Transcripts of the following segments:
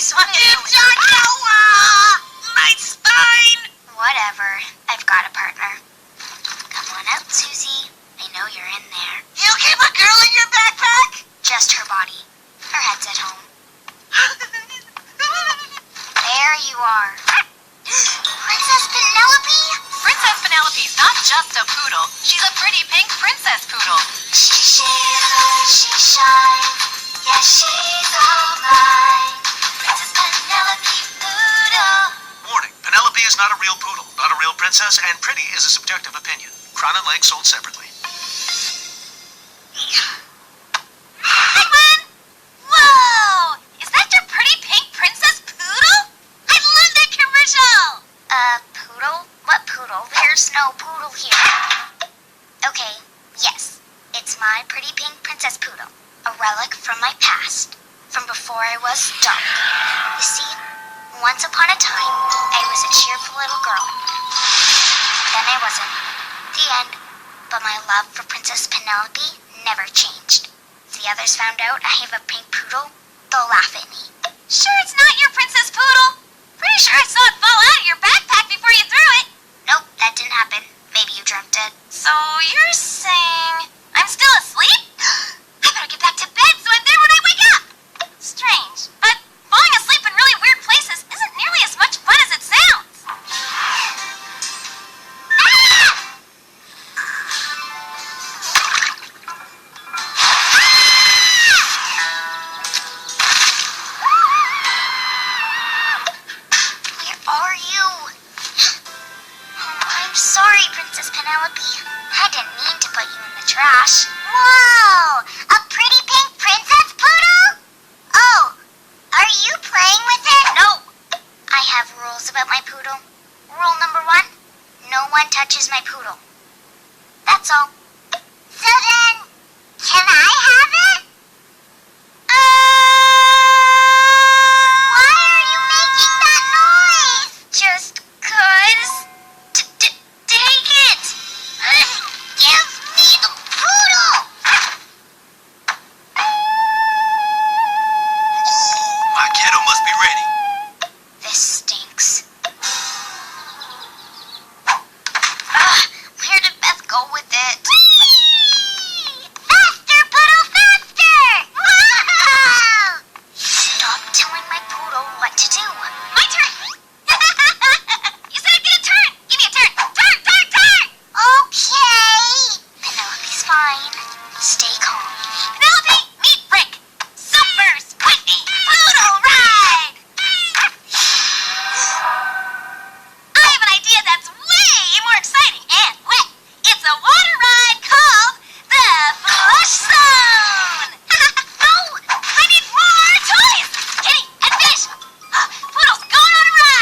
just want to know my spine! Whatever. I've got a partner. Come on out, Susie. I know you're in there. You keep a girl in your backpack? Just her body. Her head's at home. There you are. Princess Penelope? Princess Penelope's not just a poodle. She's a pretty pink princess poodle. She shivers, she shines. Yeah, she's all mine. Princess Penelope Poodle. Warning, Penelope is not a real poodle, not a real princess, and pretty is a subjective opinion. Crown and leg sold separately. Hi, Gwen! Whoa! Is that your pretty pink princess poodle? I love that commercial! Poodle? What poodle? There's no poodle here. Okay, yes. It's my pretty pink princess poodle. A relic from my past. From before I was dark. You see, once upon a time, I was a cheerful little girl. Then I wasn't. The end. But my love for Princess Penelope never changed. If the others found out I have a pink poodle, they'll laugh at me. Sure it's not your princess poodle? Pretty sure I saw it fall out of your backpack before you threw it. Nope, that didn't happen. Maybe you dreamt it. So you're saying I'm still asleep? I better get back to bed so I'm there when I wake up. Strange, but falling asleep in really weird places isn't nearly as much fun as it sounds. Where are you? Oh, I'm sorry, Princess Penelope. I didn't mean to put you in the trash. Whoa! A pretty pink princess poodle? Oh, are you playing with it? No. I have rules about my poodle. Rule number 1, no one touches my poodle. That's all. So then, can I have it? Why are you making that noise? Just 'cause. Take it! Give me the poodle! My kettle must be ready. This stinks. Where did Beth go with it? Faster, poodle, faster! Whoa! Stop telling my poodle what to do. My turn! You said I'd get a turn! Give me a turn! Turn, turn, turn! Okay. Penelope's fine. Stay calm. Penelope, meet Brick! Super spiky poodle ride! I have an idea that's way more exciting and wet. It's a water ride called the Flush Zone! No! I need more toys! Kitty and Fish! Poodle's going on a ride!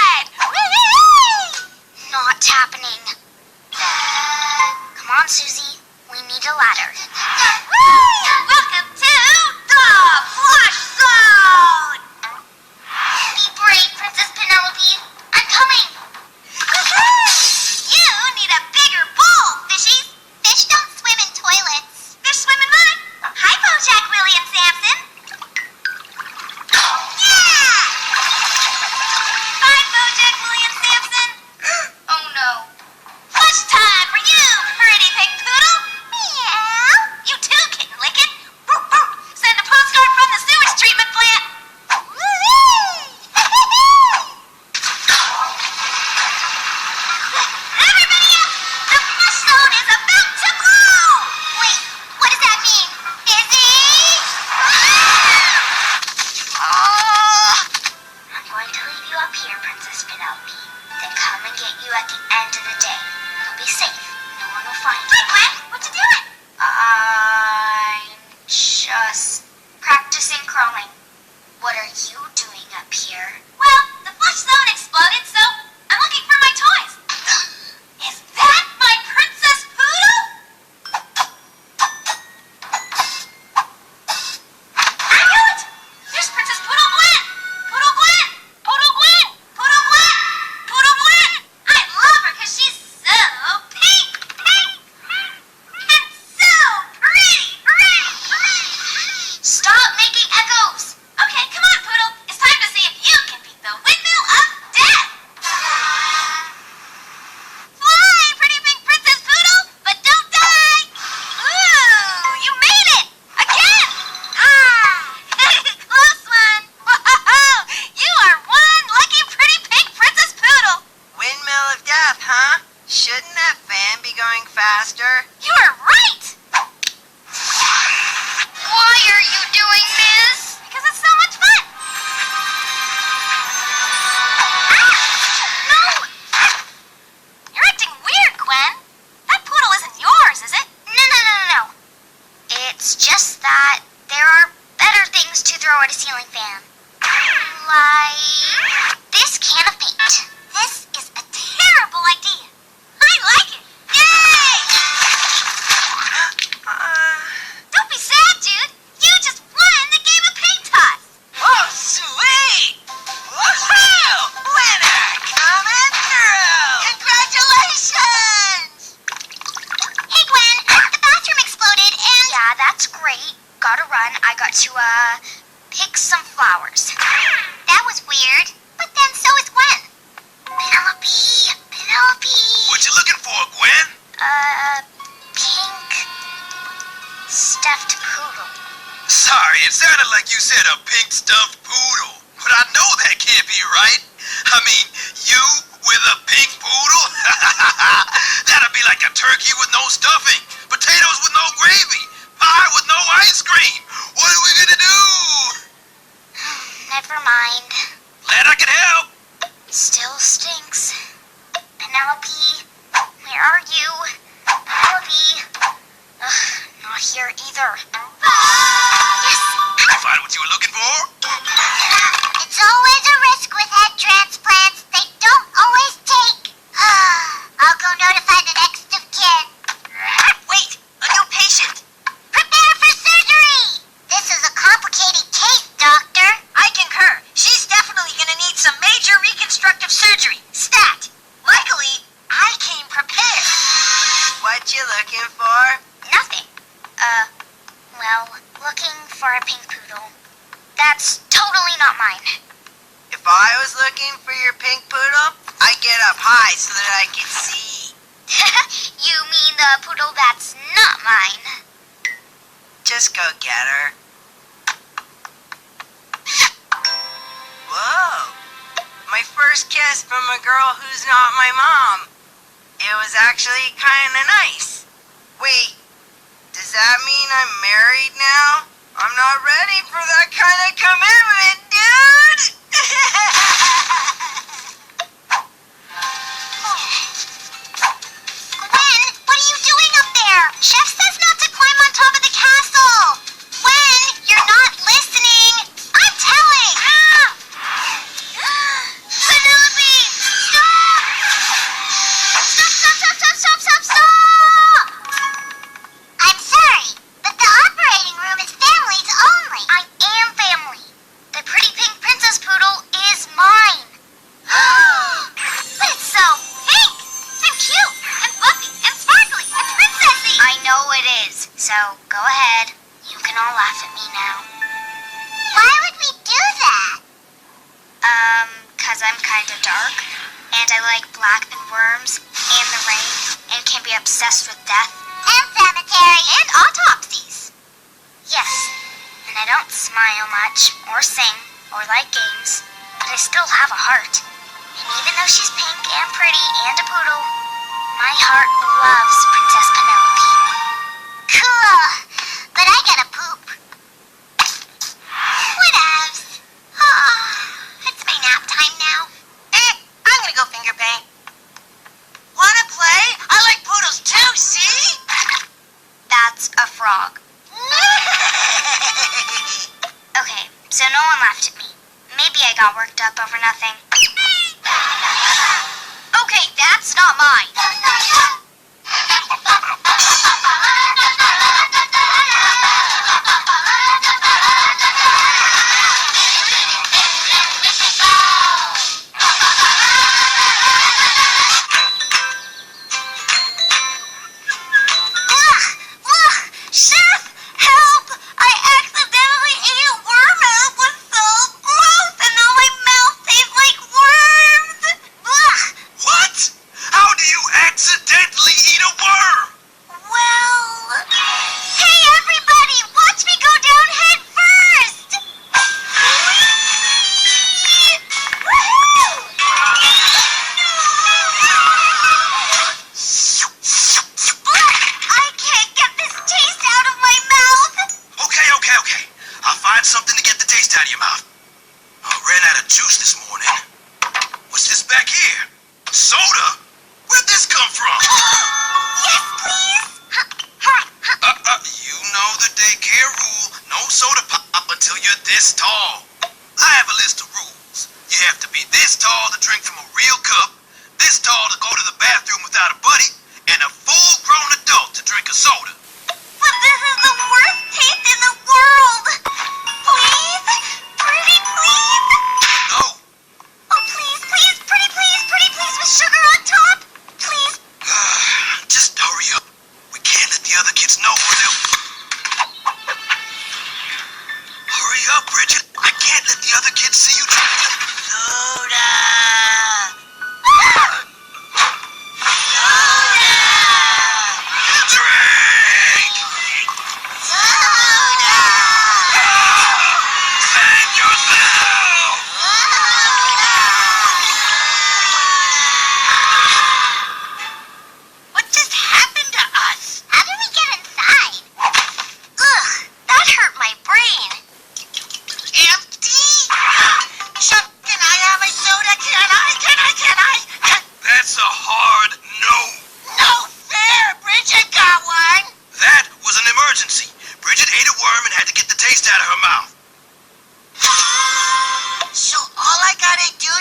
sounded like you said a pink stuffed poodle. But I know that can't be right. I mean, you with a pink poodle? That'd be like a turkey with no stuffing, potatoes with no gravy, pie with no ice cream. What are we gonna do? Never mind. Glad I can help. Still stinks. Penelope, where are you? Penelope. Ugh, not here either. Yes! Did you find what you were looking for? It's always a risk with head transplants. They don't always take. I'll go notify the next of kin. Wait, a new patient. Prepare for surgery! This is a complicated case, Doctor. I concur. She's definitely gonna need some major reconstructive surgery. Stat! Luckily, I came prepared. What you looking for? Nothing. Well, looking for a pink poodle. That's totally not mine. If I was looking for your pink poodle, I'd get up high so that I could see. You mean the poodle that's not mine? Just go get her. Whoa. My first kiss from a girl who's not my mom. It was actually kinda nice. Wait, does that mean I'm married now? I'm not ready for that kind of commitment, dude! Gwen, what are you doing up there? Chef says not to climb on top of the castle. Gwen, you're not listening. I'm telling. Penelope, stop! Stop! I'm sorry, but the operating room is families only. I am family. The pretty pink princess poodle is mine. But it's so pink and cute and fluffy and sparkly and princessy. I know it is. So go ahead. You can all laugh at me now. Why would we do that? 'Cause I'm kinda dark. And I like black and worms and the rain and can be obsessed with death. And cemetery. And autopsies. Yes. And I don't smile much or sing or like games, but I still have a heart. And even though she's pink and pretty and a poodle, my heart loves Princess Penelope. Cool. But I gotta poop. Whatevs. It's my nap time now. I'm gonna go finger paint. Wanna play? I like poodles too, see? That's a frog. Okay, so no one laughed at me. Maybe I got worked up over nothing. Okay, that's not mine. Chef, help! I accidentally ate a worm and it was so gross, and now my mouth tastes like worms. What? How do you accidentally eat a worm? Well, hey everybody, watch me go down head first. I can't get this taste out of my mouth. Okay. I'll find something to get the taste out of your mouth. I ran out of juice this morning. What's this back here? Soda? Where'd this come from? Yes, please. You know the daycare rule. No soda pop until you're this tall. I have a list of rules. You have to be this tall to drink from a real cup, this tall to go to the bathroom without a buddy, and a full-grown adult to drink a soda. But this is the worst taste in the world. Please? Pretty please? No. Oh, please, pretty please with sugar on top? Please. Just hurry up. We can't let the other kids know or they'll... Hurry up, Bridget. I can't let the other kids see you drink. Soda! Drink! Soda!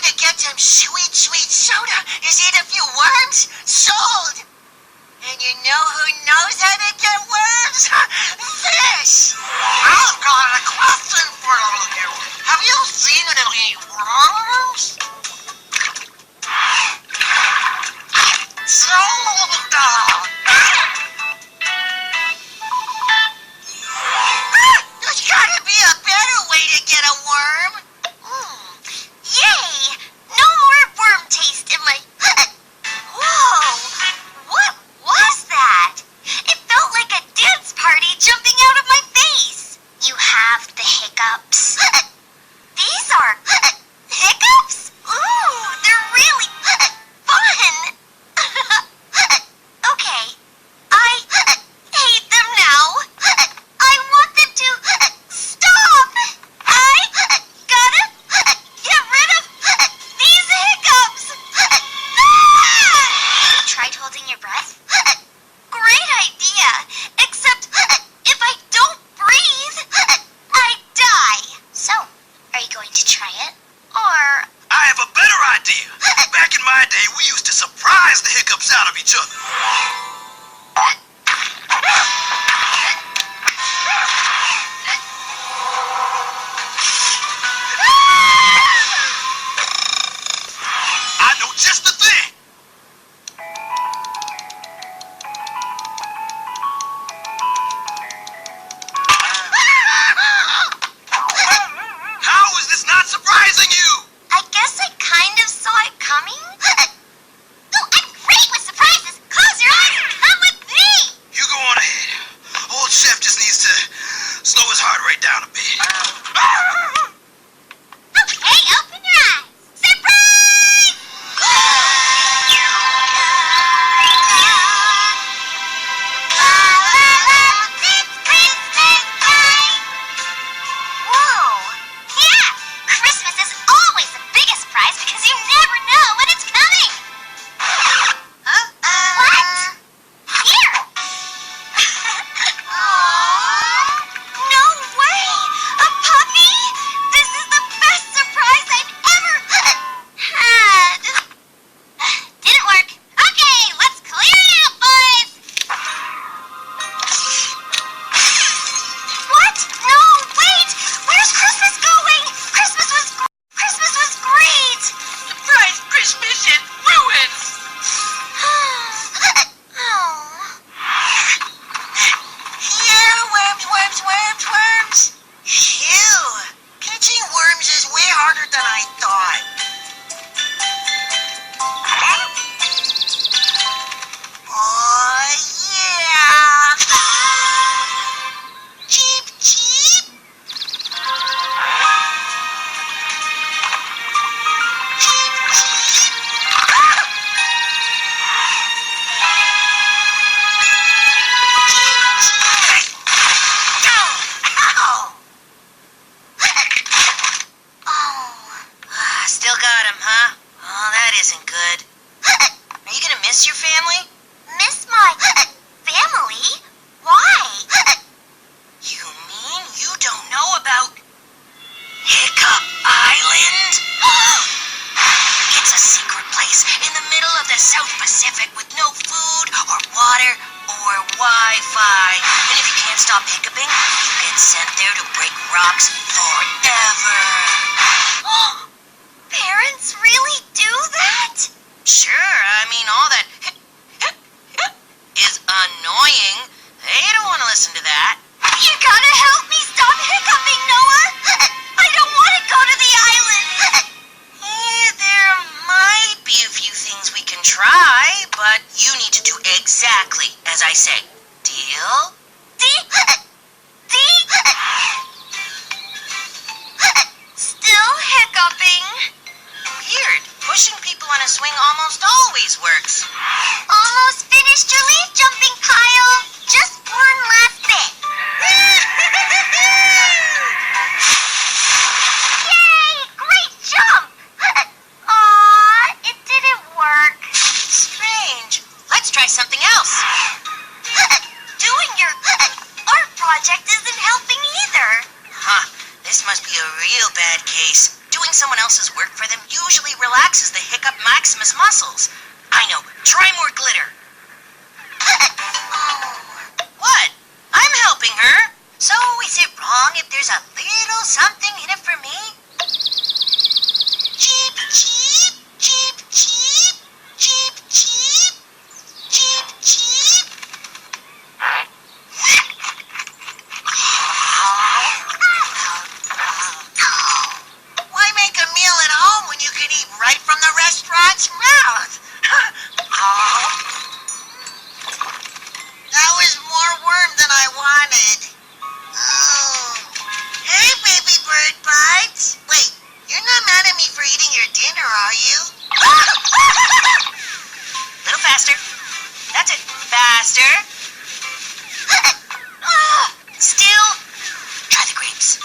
to get some sweet, sweet soda is eat a few worms? Sold! And you know who knows how to get worms? Fish! I've got a question for all of you. Have you seen any worms? Soda! There's gotta be a better way to get a worm. Yay! No more worm taste in my... Whoa! What was that? It felt like a dance party jumping out of my face. You have the hiccups. These are... hiccups? Ooh, they're really... fun! Okay, I hate them now. I want them to stop. I gotta get rid of these hiccups. Tried holding your breath? Great idea, except if I don't breathe, I die. So, are you going to try it? Or... I have a better idea. Back in my day, we used to surprise the hiccups out of each other. I know just the thing. How is this not surprising you? I guess I kind of saw it coming. Oh, I'm great with surprises. Close your eyes and come with me. You go on ahead. Old Chef just needs to slow his heart rate down a bit. Okay, open your eyes. Surprise! It's Christmas time. Whoa. Yeah, Christmas is always the biggest surprise because you never know when it's coming. What? Here. No way! A puppy? This is the best surprise I've ever had. Didn't work. Okay, let's clear it out, boys. What? No, wait! Where's Christmas going? Christmas was great. Surprise Christmas in ruins! Oh. Yeah, worms. Phew! Catching worms is way harder than I thought. Oh, yeah! Cheep, cheep! Cheep, cheep! Still got him, huh? Oh, that isn't good. Are you gonna miss your family? Miss my family? Why? You mean you don't know about Hiccup Island? It's a secret place in the middle of the South Pacific with no food or water or Wi-Fi. And if you can't stop hiccuping, you get sent there to break rocks forever. Parents really do that? Sure, I mean, all that is annoying. They don't want to listen to that. You gotta help me stop hiccuping, Noah! I don't want to go to the island! There might be a few things we can try, but you need to do exactly as I say. Deal? Still hiccuping. Weird. Pushing people on a swing almost always works. Almost finished your leaf jumping, Kyle. Just one last bit. Yay! Great jump! Aw, it didn't work. Strange. Let's try something else. Doing your art project isn't helping either. Huh. This must be a real bad case. Doing someone else's work for them usually relaxes the Hiccup Maximus muscles. I know. Try more glitter. What? I'm helping her. So is it wrong if there's a little something in it for me? Cheep, cheep, cheep, cheep, cheep, cheep, cheep, cheep. Why make a meal at home when you can eat right from the restaurant's mouth? That was more worm than I wanted. Oh. Hey, baby bird bites. Wait, you're not mad at me for eating your dinner, are you? Little faster. That's it. Faster. Still. Try the grapes.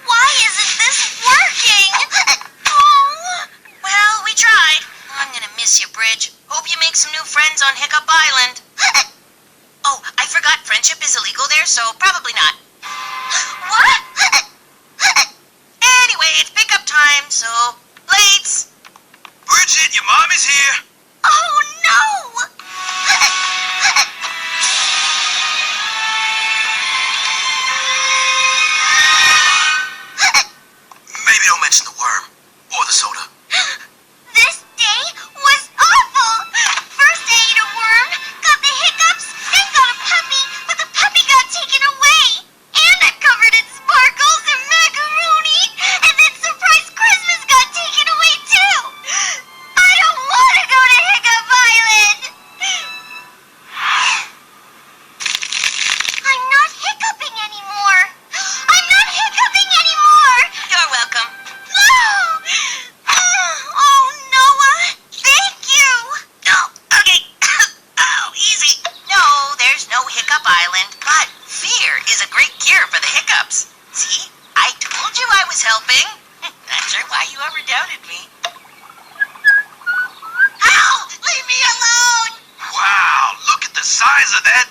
Why isn't this working? Well, we tried. I'm gonna miss you, Bridge. Hope you make some new friends on Hiccup Island. Oh, I forgot friendship is illegal there, so probably not. What? Anyway, it's pickup time, so lates. Bridget, your mom is here. Oh no! Maybe don't mention the worm. Or the soda. This day was awful! First I ate a worm, got the hiccups, then got a puppy, but the puppy got taken away. And I'm covered in sparkles and macaroni, and then Surprise Christmas got taken away too! I don't want to go to Hiccup Island! I'm not hiccuping anymore! I'm not hiccuping anymore! You're welcome. Oh, Noah, thank you! No, okay. Oh, easy. No, there's no Hiccup Island, but fear is a great cure for the hiccups. See? I told you I was helping. Not sure why you ever doubted me. Ow! Leave me alone! Wow, look at the size of that